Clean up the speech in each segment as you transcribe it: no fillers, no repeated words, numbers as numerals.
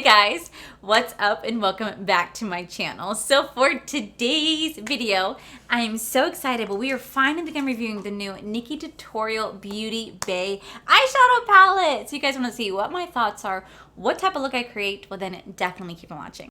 Guys, what's up and welcome back to my channel. So for today's video, I am so excited, but we are finally going to be reviewing the new Nikkitutorial Beauty Bay eyeshadow palette. So you guys want to see what my thoughts are, what type of look I create, well then definitely keep on watching.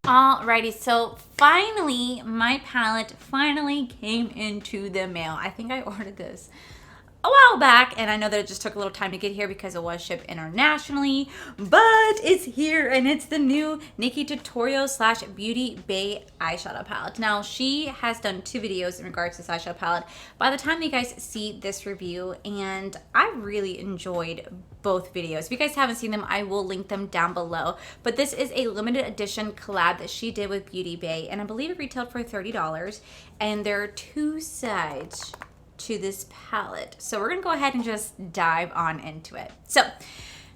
Alrighty, so finally, my palette finally came into the mail. I think I ordered this a while back, and I know that it just took a little time to get here because it was shipped internationally, but it's here, and it's the new Nikkitutorials / beautybay eyeshadow palette. Now, she has done 2 videos in regards to this eyeshadow palette by the time you guys see this review, and I really enjoyed both videos. If you guys haven't seen them, I will link them down below, but this is a limited edition collab that she did with beautybay, and I believe it retailed for $30, and there are 2 sides to this palette. So we're gonna go ahead and just dive on into it. So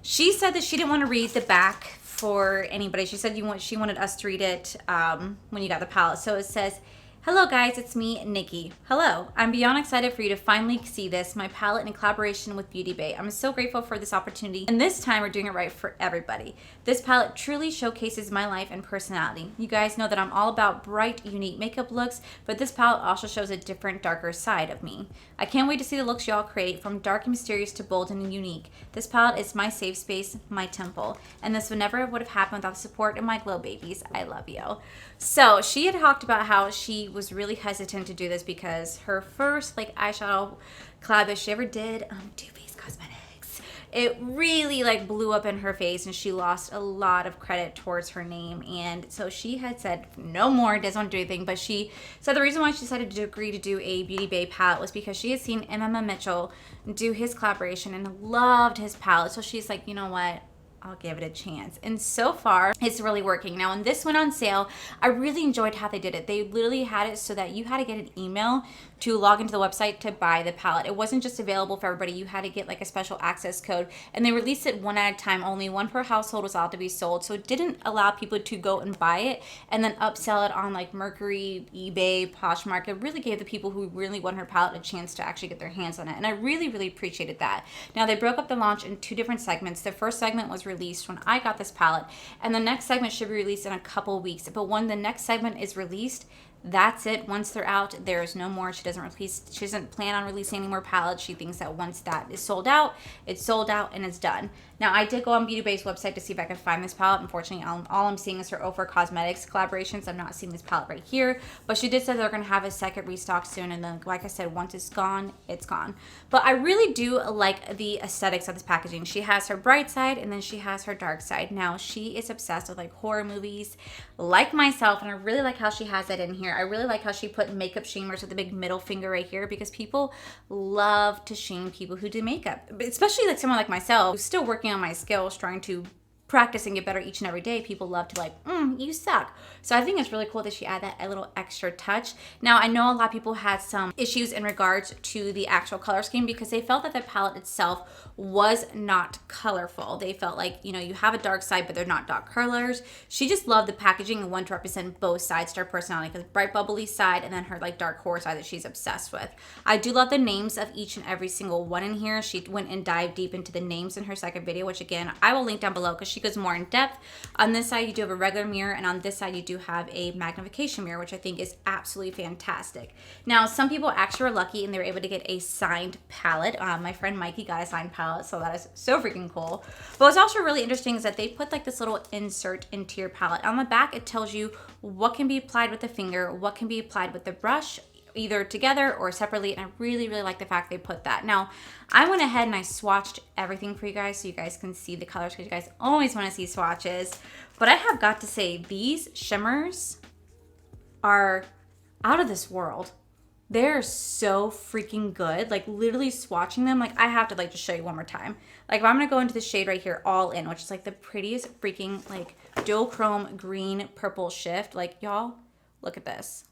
she said that she didn't want to read the back for anybody. She said she wanted us to read it when you got the palette. So it says, "Hello guys, it's me, Nikki. Hello, I'm beyond excited for you to finally see this, my palette in collaboration with beautybay. I'm so grateful for this opportunity, and this time we're doing it right for everybody. This palette truly showcases my life and personality. You guys know that I'm all about bright, unique makeup looks, but this palette also shows a different, darker side of me. I can't wait to see the looks y'all create, from dark and mysterious to bold and unique. This palette is my safe space, my temple, and this would never have happened without the support of my glow babies. I love you." So she had talked about how she was really hesitant to do this because her first eyeshadow collab that she ever did, Too Faced Cosmetics, it really blew up in her face, and she lost a lot of credit towards her name. And so she had said no more, doesn't want to do anything. But she said the reason why she decided to agree to do a beautybay palette was because she had seen Mitchell do his collaboration and loved his palette. So she's like, you know what, I'll give it a chance. And so far, it's really working. Now, when this went on sale, I really enjoyed how they did it. They literally had it so that you had to get an email to log into the website to buy the palette. It wasn't just available for everybody. You had to get a special access code, and they released it one at a time. Only one per household was allowed to be sold. So it didn't allow people to go and buy it and then upsell it on Mercury, eBay, Poshmark. It really gave the people who really want her palette a chance to actually get their hands on it. And I really, really appreciated that. Now, they broke up the launch in 2 different segments. The first segment was released when I got this palette, and the next segment should be released in a couple weeks. But when the next segment is released, that's it. Once they're out, there is no more. She doesn't plan on releasing any more palettes. She thinks that once that is sold out, it's sold out and it's done. Now, I did go on beautybay's website to see if I could find this palette. Unfortunately, all I'm seeing is her Ofra Cosmetics collaborations. I'm not seeing this palette right here, but she did say they're going to have a second restock soon, and then, like I said, once it's gone, it's gone. But I really do like the aesthetics of this packaging. She has her bright side, and then she has her dark side. Now, she is obsessed with horror movies, like myself, and I really like how she has that in here. I really like how she put makeup shamers with the big middle finger right here, because people love to shame people who do makeup, especially someone like myself who's still working on my skills, trying to practice and get better each and every day. People love to you suck. So I think it's really cool that she added that a little extra touch. Now, I know a lot of people had some issues in regards to the actual color scheme because they felt that the palette itself was not colorful. They felt you have a dark side, but they're not dark colors. She just loved the packaging and wanted to represent both sides to her personality, because bright bubbly side and then her dark horror side that she's obsessed with. I do love the names of each and every single one in here. She went and dived deep into the names in her second video, which again, I will link down below because she goes more in depth. On this side, you do have a regular mirror, and on this side, you do have a magnification mirror, which I think is absolutely fantastic. Now, some people actually were lucky and they were able to get a signed palette. My friend Mikey got a signed palette, so that is so freaking cool. But what's also really interesting is that they put this little insert into your palette. On the back, it tells you what can be applied with the finger, what can be applied with the brush, either together or separately, and I really, really like the fact they put that. Now, I went ahead and I swatched everything for you guys so you guys can see the colors, because you guys always want to see swatches. But I have got to say, these shimmers are out of this world. They're so freaking good. Literally swatching them, I have to just show you one more time. If I'm gonna go into the shade right here, All In, which is the prettiest freaking duochrome green purple shift. Y'all, look at this.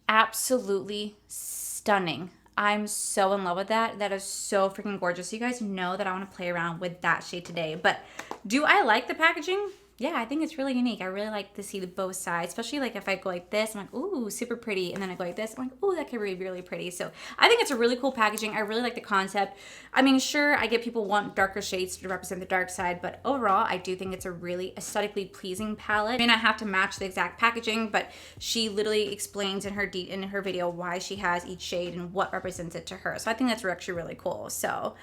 Absolutely stunning. I'm so in love with that. That is so freaking gorgeous. You guys know that I want to play around with that shade today. But do I like the packaging? yeah, I think it's really unique. I really like to see the both sides, especially like if I go like this, I'm like, ooh, super pretty. And then I go like this, I'm like, ooh, that could really be really pretty. So I think it's a really cool packaging. I really like the concept. I mean, sure, I get people want darker shades to represent the dark side, but overall, I do think it's a really aesthetically pleasing palette. I mean, I have to match the exact packaging, but she literally explains in her video why she has each shade and what represents it to her. So I think that's actually really cool. So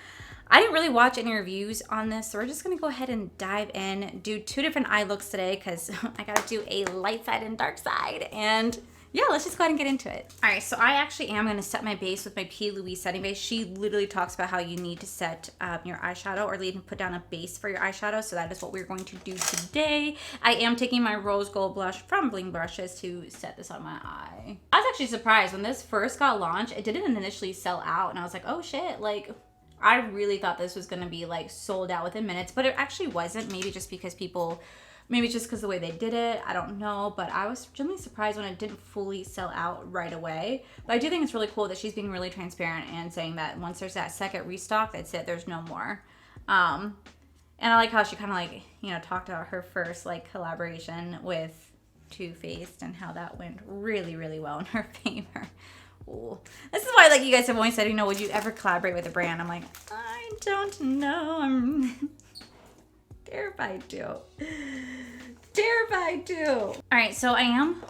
I didn't really watch any reviews on this, so we're just gonna go ahead and dive in, do 2 different eye looks today because I gotta do a light side and dark side, and yeah, let's just go ahead and get into it. All right, so I actually am gonna set my base with my P. Louise setting base. She literally talks about how you need to set your eyeshadow, or even put down a base for your eyeshadow, so that is what we're going to do today. I am taking my rose gold blush from Bling Brushes to set this on my eye. I was actually surprised when this first got launched, it didn't initially sell out, and I was like, oh shit, like, I really thought this was gonna be like sold out within minutes, but it actually wasn't. Maybe just because maybe just because the way they did it, I don't know. But I was genuinely surprised when it didn't fully sell out right away. But I do think it's really cool that she's being really transparent and saying that once there's that second restock, that's it, there's no more. And I like how she kind of like, you know, talked about her first like collaboration with Too Faced and how that went really, really well in her favor. Ooh. This is why, like, you guys have always said, you know, would you ever collaborate with a brand? I'm like, I don't know. I'm terrified to. Terrified to. All right, so I am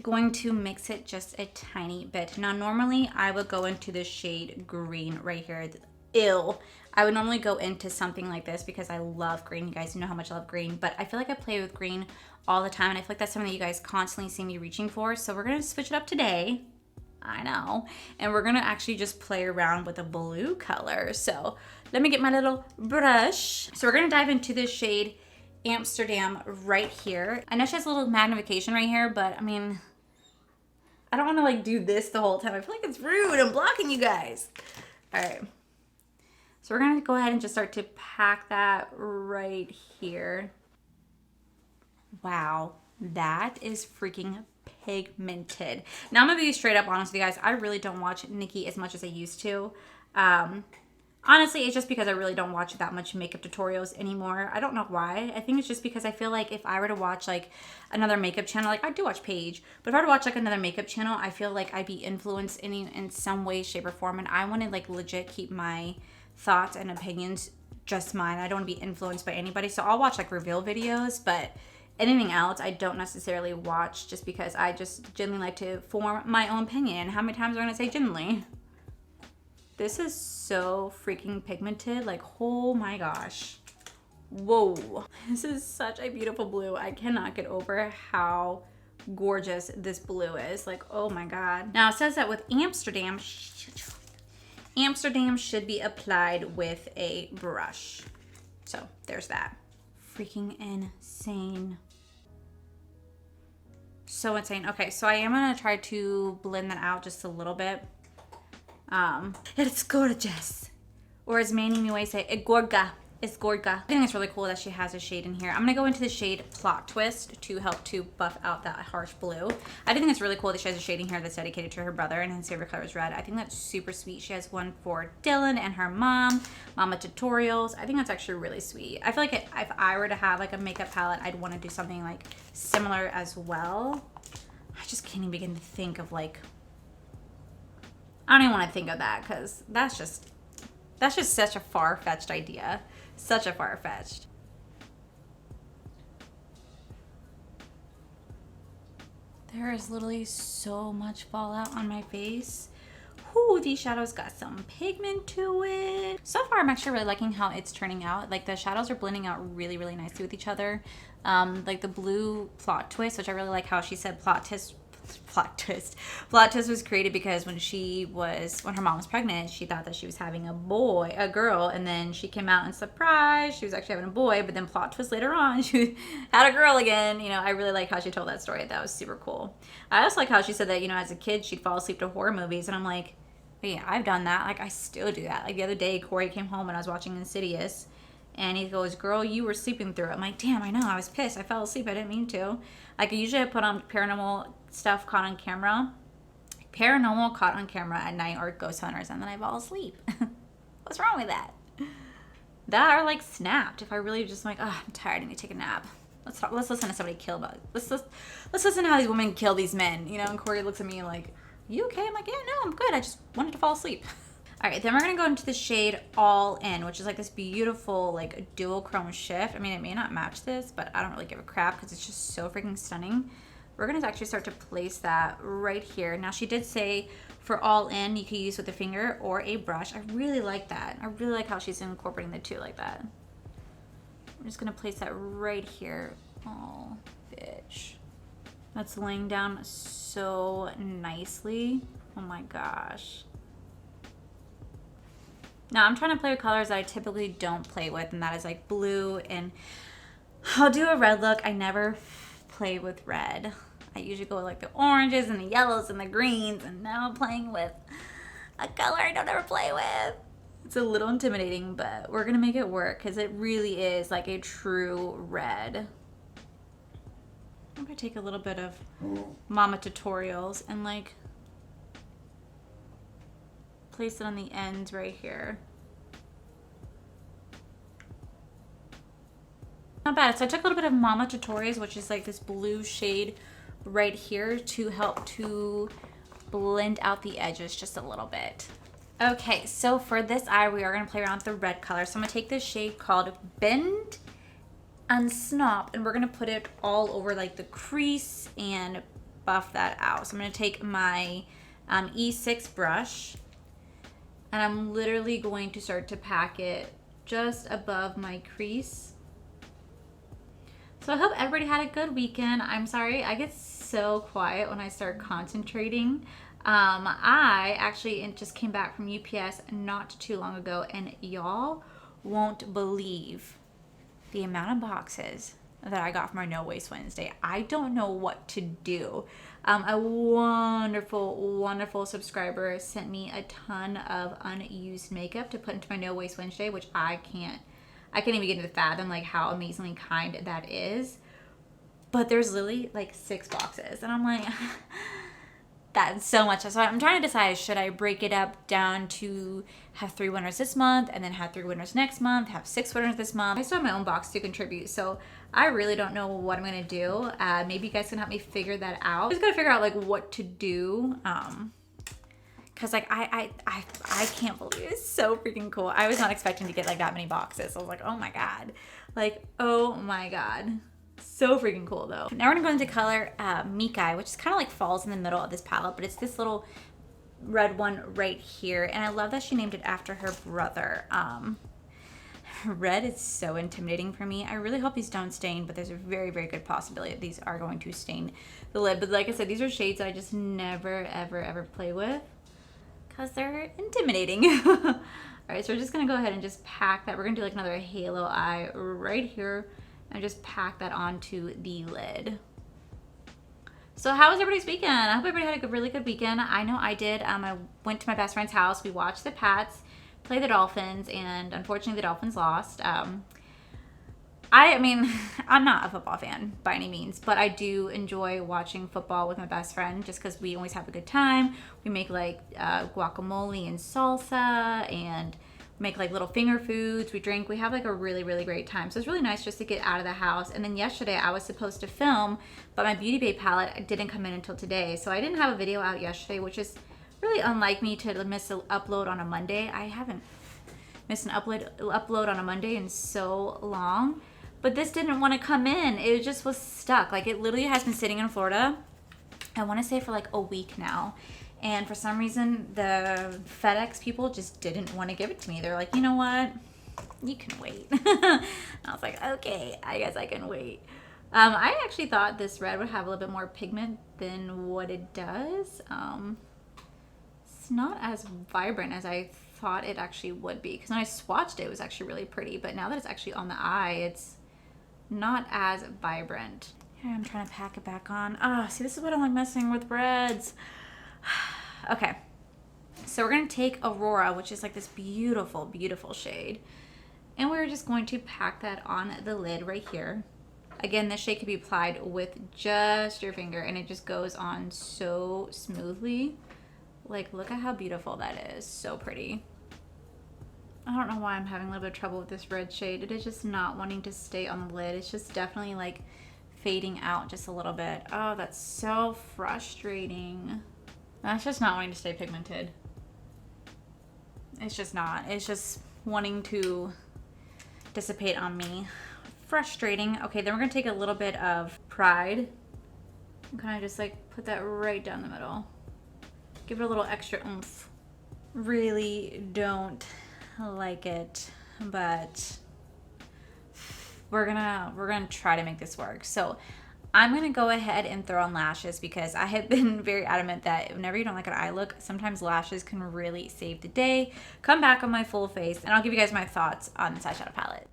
going to mix it just a tiny bit. Now, normally I would go into the shade green right here. Ew. I would normally go into something like this because I love green. You guys know how much I love green, but I feel like I play with green all the time, and I feel like that's something that you guys constantly see me reaching for. So we're going to switch it up today. I know. And we're gonna actually just play around with a blue color. So let me get my little brush. So we're gonna dive into this shade Amsterdam right here. I know she has a little magnification right here, but I mean, I don't wanna like do this the whole time. I feel like it's rude. I'm blocking you guys. All right. So we're gonna go ahead and just start to pack that right here. Wow, that is freaking pigmented. Now I'm gonna be straight up honest with you guys. I really don't watch Nikki as much as I used to. Honestly, it's just because I really don't watch that much makeup tutorials anymore. I don't know why. I think it's just because I feel like if I were to watch like another makeup channel, like I do watch Paige, but if I were to watch like another makeup channel, I feel like I'd be influenced in some way, shape, or form, and I want to like legit keep my thoughts and opinions just mine. I don't want to be influenced by anybody, so I'll watch like reveal videos, but anything else I don't necessarily watch just because I just genuinely like to form my own opinion. How many times am I gonna say genuinely? This is so freaking pigmented, like, oh my gosh. Whoa, this is such a beautiful blue. I cannot get over how gorgeous this blue is. Like, oh my God. Now it says that with Amsterdam should be applied with a brush. So there's that. Freaking insane. So insane. Okay, so I am gonna try to blend that out just a little bit. It's gorgeous. Or as Manny Mue say, it gorga. It's gorga. I think it's really cool that she has a shade in here. I'm gonna go into the shade Plot Twist to help to buff out that harsh blue. I think it's really cool that she has a shade in here that's dedicated to her brother and his favorite color is red. I think that's super sweet. She has one for Dylan and her mom, Mama Tutorials. I think that's actually really sweet. I feel like if I were to have like a makeup palette, I'd want to do something like similar as well. I just can't even begin to think of like, I don't even want to think of that because that's just such a far-fetched idea. Such a far-fetched. There is literally so much fallout on my face. Ooh, these shadows got some pigment to it. So far, I'm actually really liking how it's turning out. Like the shadows are blending out really, really nicely with each other. Like the blue Plot Twist, which I really like how she said Plot Twist was created because when her mom was pregnant, she thought that she was having a girl, and then she came out and surprised, she was actually having a boy, but then plot twist later on, she had a girl again. You know, I really like how she told that story. That was super cool. I also like how she said that, you know, as a kid, she'd fall asleep to horror movies, and I'm like, yeah, I've done that. Like, I still do that. Like, the other day, Corey came home and I was watching Insidious, and he goes, girl, you were sleeping through it. I'm like, damn, I know, I was pissed. I fell asleep. I didn't mean to. Like, usually I put on paranormal stuff caught on camera at night, or ghost hunters, and then I fall asleep. What's wrong with that? That or like Snapped. If I really just like, oh, I'm tired, I need to take a nap. Let's listen to somebody kill about. Let's listen to how these women kill these men. You know, and Corey looks at me like, "You okay?" I'm like, "Yeah, no, I'm good. I just wanted to fall asleep." All right, then we're gonna go into the shade All In, which is like this beautiful like dual chrome shift. I mean, it may not match this, but I don't really give a crap because it's just so freaking stunning. We're gonna actually start to place that right here. Now she did say for All In, you can use with a finger or a brush. I really like that. I really like how she's incorporating the two like that. I'm just gonna place that right here. Oh, bitch. That's laying down so nicely. Oh my gosh. Now I'm trying to play with colors that I typically don't play with, and that is like blue, and I'll do a red look. I never play with red. I usually go with like the oranges and the yellows and the greens, and now I'm playing with a color I don't ever play with. It's a little intimidating, but we're gonna make it work because it really is like a true red. I'm gonna take a little bit of Mama Tutorials and like place it on the ends right here. Not bad. So I took a little bit of Mama Tutorials, which is like this blue shade right here, to help to blend out the edges just a little bit. Okay, so for this eye, we are gonna play around with the red color. So I'm gonna take this shade called Bend and Snop, and we're gonna put it all over like the crease and buff that out. So I'm gonna take my E6 brush, and I'm literally going to start to pack it just above my crease. So I hope everybody had a good weekend. I'm sorry, I get so quiet when I start concentrating. I actually just came back from UPS not too long ago, and y'all won't believe the amount of boxes that I got from our No Waste Wednesday. I don't know what to do. A wonderful, wonderful subscriber sent me a ton of unused makeup to put into my No Waste Wednesday, which I can't even begin to fathom like how amazingly kind that is. But there's literally like 6 boxes, and I'm like, that's so much. So I'm trying to decide, should I break it up down to have 3 winners this month and then have 3 winners next month, have 6 winners this month. I still have my own box to contribute, so I really don't know what I'm gonna do. Maybe you guys can help me figure that out. I'm just gonna figure out like what to do. Cause like I can't believe it. It's so freaking cool. I was not expecting to get like that many boxes. I was like, oh my God. Like, oh my God. So freaking cool though. Now we're gonna go into color Mikai, which is kind of like falls in the middle of this palette, but it's this little red one right here. And I love that she named it after her brother. Red is so intimidating for me. I really hope these don't stain, but there's a very, very good possibility that these are going to stain the lid. But like I said, these are shades that I just never, ever, ever play with because they're intimidating. All right, so we're just gonna go ahead and just pack that. We're gonna do like another halo eye right here and just pack that onto the lid. So how was everybody's weekend? I hope everybody had a really good weekend. I know I did. I went to my best friend's house. We watched the Pats play the Dolphins, and unfortunately the Dolphins lost. I mean, I'm not a football fan by any means, but I do enjoy watching football with my best friend just because we always have a good time. We make like guacamole and salsa, and make like little finger foods. We drink. We have like a really, really great time. So it's really nice just to get out of the house. And then yesterday I was supposed to film, but my Beauty Bay palette didn't come in until today. So I didn't have a video out yesterday, which is really unlike me to miss an upload on a Monday. I haven't missed an upload on a Monday in so long. But this didn't want to come in. It just was stuck. Like it literally has been sitting in Florida, I want to say for like a week now. And for some reason, the FedEx people just didn't want to give it to me. They're like, you know what? You can wait. I was like, okay, I guess I can wait. I actually thought this red would have a little bit more pigment than what it does. It's not as vibrant as I thought it actually would be. Because when I swatched it, it was actually really pretty. But now that it's actually on the eye, it's not as vibrant. Here, I'm trying to pack it back on. Ah, see, this is what I'm like messing with reds. Okay, so we're gonna take Aurora, which is like this beautiful, beautiful shade, and we're just going to pack that on the lid right here. Again, this shade can be applied with just your finger, and it just goes on so smoothly. Like, look at how beautiful that is. So pretty. I don't know why I'm having a little bit of trouble with this red shade. It is just not wanting to stay on the lid. It's just definitely like fading out just a little bit. Oh, that's so frustrating. That's just not wanting to stay pigmented. It's just not. It's just wanting to dissipate on me. Frustrating. Okay, then we're gonna take a little bit of Pride and kind of just like put that right down the middle. Give it a little extra oomph. Really don't like it, but we're gonna try to make this work. So I'm gonna go ahead and throw on lashes because I have been very adamant that whenever you don't like an eye look, sometimes lashes can really save the day. Come back on my full face and I'll give you guys my thoughts on this eyeshadow palette.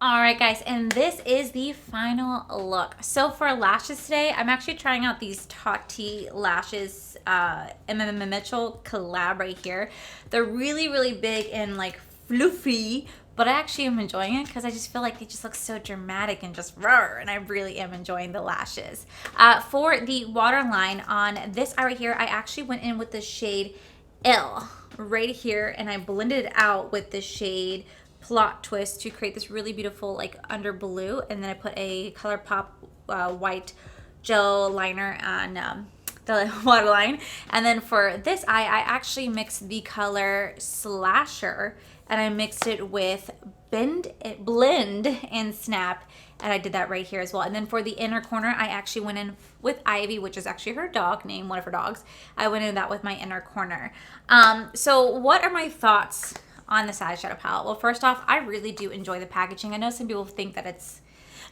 Alright guys, and this is the final look. So for lashes today, I'm actually trying out these Tati lashes, M. Mitchell collab right here. They're really, really big and like fluffy, but I actually am enjoying it because I just feel like they just look so dramatic and just raw, and I really am enjoying the lashes. For the waterline on this eye right here, I actually went in with the shade L right here, and I blended it out with the shade Plot Twist to create this really beautiful like under blue, and then I put a ColourPop white gel liner on the waterline. And then for this eye, I actually mixed the color Slasher and I mixed it with Blend and Snap, and I did that right here as well. And then for the inner corner, I actually went in with Ivy, which is actually her dog name, one of her dogs. I went in that with my inner corner. So what are my thoughts on this eyeshadow palette? Well, first off, I really do enjoy the packaging. I know some people think that it's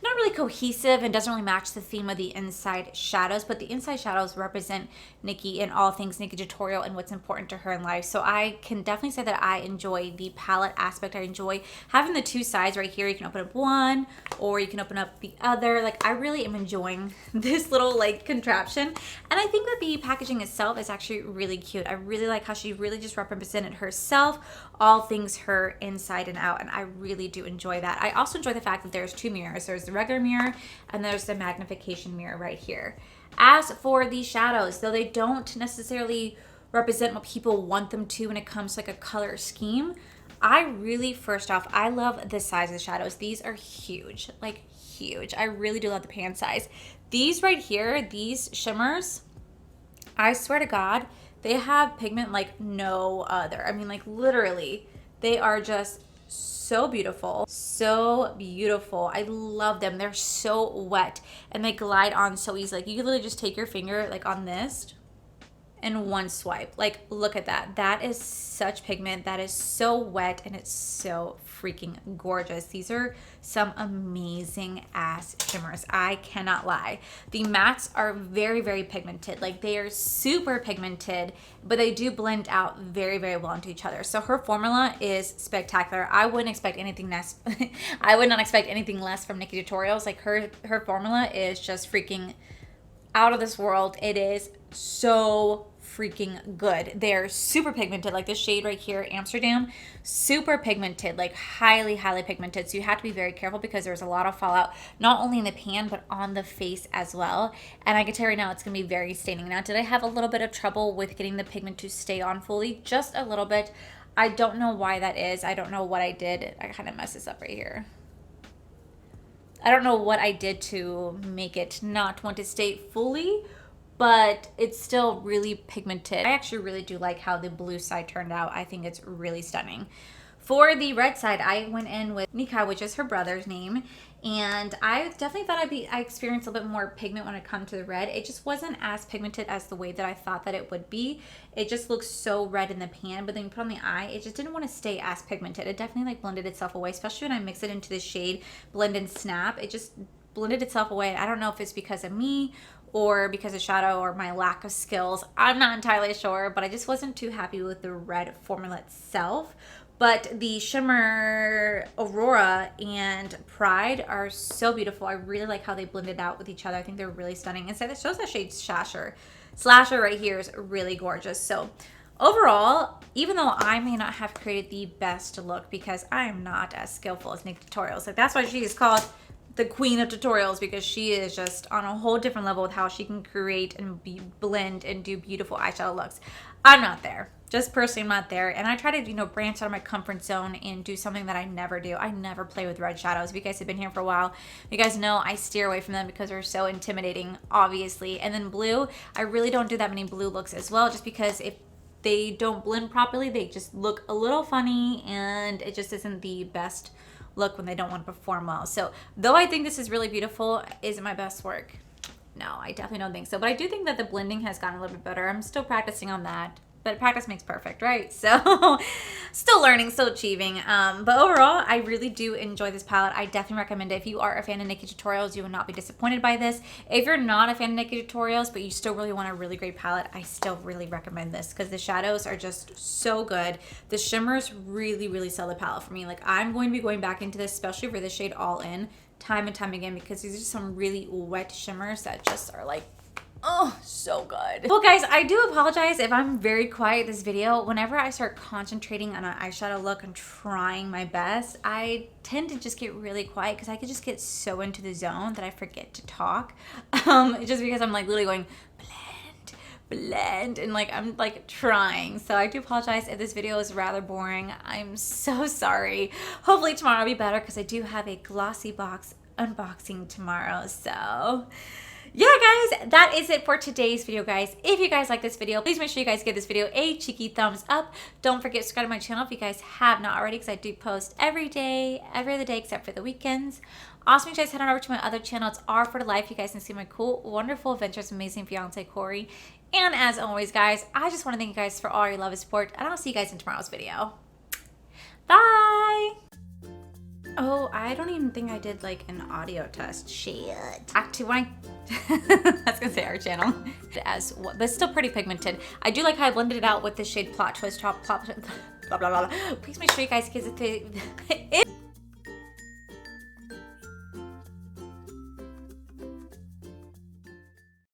not really cohesive and doesn't really match the theme of the inside shadows, but the inside shadows represent Nikki and all things Nikkitutorial and what's important to her in life. So I can definitely say that I enjoy the palette aspect. I enjoy having the two sides right here. You can open up one or you can open up the other. Like, I really am enjoying this little like contraption. And I think that the packaging itself is actually really cute. I really like how she really just represented herself, all things her inside and out, and I really do enjoy that. I also enjoy the fact that there's two mirrors. There's the regular mirror and there's the magnification mirror right here. As for the shadows, though they don't necessarily represent what people want them to when it comes to like a color scheme, I really, first off, I love the size of the shadows. These are huge, like huge. I really do love the pan size. These right here, these shimmers, I swear to God, they have pigment like no other. I mean, like literally, they are just so beautiful, so beautiful. I love them. They're so wet and they glide on so easily. Like, you can literally just take your finger like on this and one swipe. Like, look at that. That is such pigment. That is so wet and it's so freaking gorgeous. These are some amazing ass shimmers. I cannot lie. The mattes are very, very pigmented. Like, they are super pigmented, but they do blend out very, very well into each other. So her formula is spectacular. I wouldn't expect anything less. I would not expect anything less from Nikkitutorials. Like, her formula is just freaking out of this world. It is so freaking good. They're super pigmented, like this shade right here, Amsterdam, super pigmented, like highly pigmented. So you have to be very careful because there's a lot of fallout, not only in the pan but on the face as well. And I can tell you right now, it's gonna be very staining. Now, did I have a little bit of trouble with getting the pigment to stay on fully? Just a little bit. I don't know why that is. I don't know what I did. I kind of messed this up right here. I don't know what I did to make it not want to stay fully, but it's still really pigmented. I actually really do like how the blue side turned out. I think it's really stunning. For the red side, I went in with Nikki, which is her brother's name, and I definitely thought I experienced a little bit more pigment when it comes to the red. It just wasn't as pigmented as the way that I thought that it would be. It just looks so red in the pan, but then you put on the eye, it just didn't want to stay as pigmented. It definitely like blended itself away, especially when I mix it into the shade Blend and Snap. It just blended itself away. I don't know if it's because of me or because of shadow or my lack of skills. I'm not entirely sure, but I just wasn't too happy with the red formula itself. But the Shimmer Aurora and Pride are so beautiful. I really like how they blended out with each other. I think they're really stunning. And so that shows that shade Slasher right here is really gorgeous. So overall, even though I may not have created the best look because I am not as skillful as Nikkitutorials, like that's why she is called the queen of tutorials, because she is just on a whole different level with how she can create and blend and do beautiful eyeshadow looks. I'm not there. Just personally, I'm not there. And I try to, you know, branch out of my comfort zone and do something that I never do. I never play with red shadows. If you guys have been here for a while, you guys know I steer away from them because they're so intimidating, obviously. And then blue, I really don't do that many blue looks as well, just because if they don't blend properly, they just look a little funny and it just isn't the best look when they don't want to perform well. So though I think this is really beautiful, is it my best work? No, I definitely don't think so. But I do think that the blending has gotten a little bit better. I'm still practicing on that. But practice makes perfect, right? So still learning, still achieving. But overall, I really do enjoy this palette. I definitely recommend it. If you are a fan of Nikkitutorials, you will not be disappointed by this. If you're not a fan of Nikkitutorials, but you still really want a really great palette, I still really recommend this because the shadows are just so good. The shimmers really, really sell the palette for me. Like, I'm going to be going back into this, especially for the shade All In, time and time again, because these are some really wet shimmers that just are like, oh, so good. Well, guys, I do apologize if I'm very quiet this video. Whenever I start concentrating on an eyeshadow look and trying my best, I tend to just get really quiet because I could just get so into the zone that I forget to talk. Just because I'm like literally going blend, and like I'm like trying. So I do apologize if this video is rather boring. I'm so sorry. Hopefully tomorrow will be better because I do have a glossy box unboxing tomorrow. So yeah, guys, that is it for today's video, guys. If you guys like this video, please make sure you guys give this video a cheeky thumbs up. Don't forget to subscribe to my channel if you guys have not already, because I do post every day, every other day except for the weekends. Also, make sure you guys head on over to my other channel. It's R for Life. You guys can see my cool, wonderful adventures, amazing fiance, Corey. And as always, guys, I just want to thank you guys for all your love and support, and I'll see you guys in tomorrow's video. Bye! Oh, I don't even think I did like an audio test. Shit. Actually, when I was gonna say our channel, but it's still pretty pigmented. I do like how I blended it out with the shade Plot Twist Top. Blah blah blah. Please make sure you guys get it.